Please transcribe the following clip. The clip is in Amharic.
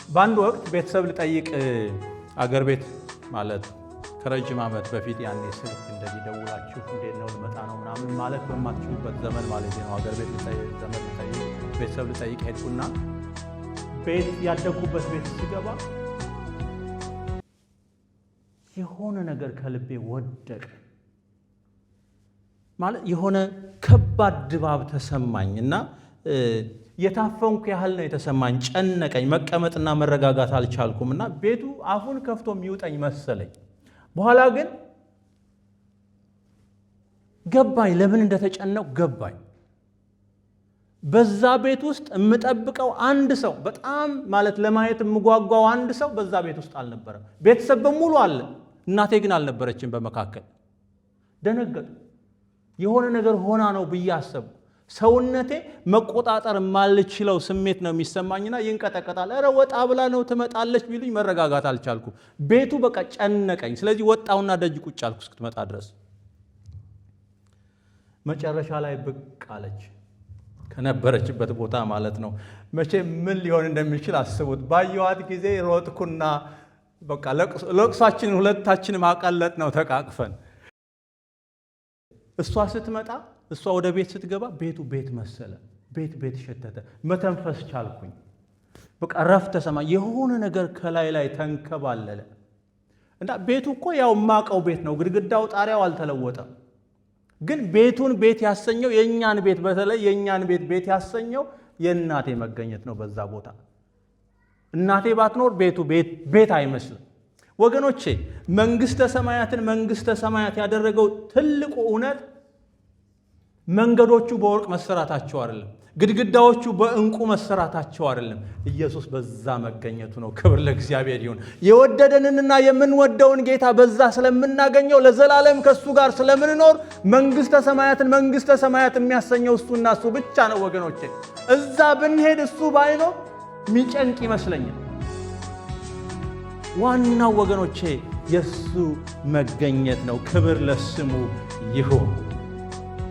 በአንድ ወቅት ቤተሰብ ልጠይቅ አገር ቤት ማለት ከረጅም ዓመት በፊት ያኔ ስልክ እንደዚህ ደውላችሁ እንዴት ነው ልመጣ ነው ምናምን ማለት በማትችሉበት ዘመን ማለት ነው። አገር ቤት ዘመድ ልጠይቅ ቤተሰብ ልጠይቅ ሄድኩና ቤት ያደኩበት ቤት ሲገባ የሆነ ነገር ከልቤ ወደቀ። ማለት የሆነ ከባድ ድባብ ተሰማኝና የታፈንኩ ያህል ነው የተሰማኝ። ጨነቀኝ። መቀመጥና መረጋጋት አልቻልኩምና ቤቱ አፉን ከፍቶ የሚውጠኝ መሰለኝ። በኋላ ግን ገባኝ፣ ለምን እንደተጨነቁ ገባኝ። በዛ ቤት ውስጥ የምጠብቀው አንድ ሰው በጣም ማለት ለማየት የምጓጓው አንድ ሰው በዛ ቤት ውስጥ አልነበረም። ቤተሰብ በሙሉ አለ፣ እናቴ ግን አልነበረችም በመካከል። ደነገጥኩ። የሆነ ነገር ሆና ነው ብዬ አሰብኩ። ሰውነቴ መቆጣጠር የማልችለው ስሜት ነው የሚሰማኝና ይንቀጠቀጣል። ኧረ ወጣ ብላ ነው ትመጣለች ቢሉኝ መረጋጋት አልቻልኩም። ቤቱ በቃ ጨነቀኝ። ስለዚህ ወጣውና ደጅ ቁጭ አልኩ እስክትመጣ ድረስ። መጨረሻ ላይ ብቅ አለች ከነበረችበት ቦታ ማለት ነው። መቼ ምን ሊሆን እንደሚችል አስቡት። ባየዋት ጊዜ ሮጥኩና በቃ ለቅሷችን ሁለታችንም አቀለጥ ነው ተቃቅፈን። እሷ ስትመጣ እሷ ወደ ቤት ስትገባ ቤቱ ቤት መሰለ። ቤት ሸተተ። መተንፈስ ቻልኩኝ። በቃ ረፍት ተሰማ። የሆነ ነገር ከላይ ላይ ተንከባለለ እና ቤቱ እኮ ያው ማቀው ቤት ነው። ግድግዳው ጣሪያው አልተለወጠም። ግን ቤቱን ቤት ያሰኘው የኛን ቤት በተለይ የኛን ቤት ያሰኘው የእናቴ መገኘት ነው በዛ ቦታ። እናቴ ባትኖር ቤቱ ቤት አይመስልም። ወገኖቼ መንግስተ ሰማያትን መንግስተ ሰማያት ያደረገው ትልቁ እውነት መንገዶቹ በወርቅ መሰራታቸው አይደለም፣ ግድግዳዎቹ በእንቁ መሰራታቸው አይደለም። ኢየሱስ በዛ መገኘቱ ነው። ክብር ለእግዚአብሔር ይሁን። የወደደንንና የምንወደውን ጌታ በዛ ስለምናገኘው ለዘላለም ከሱ ጋር ስለምንኖር መንግስተ ሰማያት የሚያሰኘው እሱና እሱ ብቻ ነው። ወገኖቼ እዛ ብንሄድ እሱ ባይኖር ሚጨንቅ ይመስለኛል። ዋናው ወገኖቼ የሱ መገኘት ነው። ክብር ለስሙ ይሁን።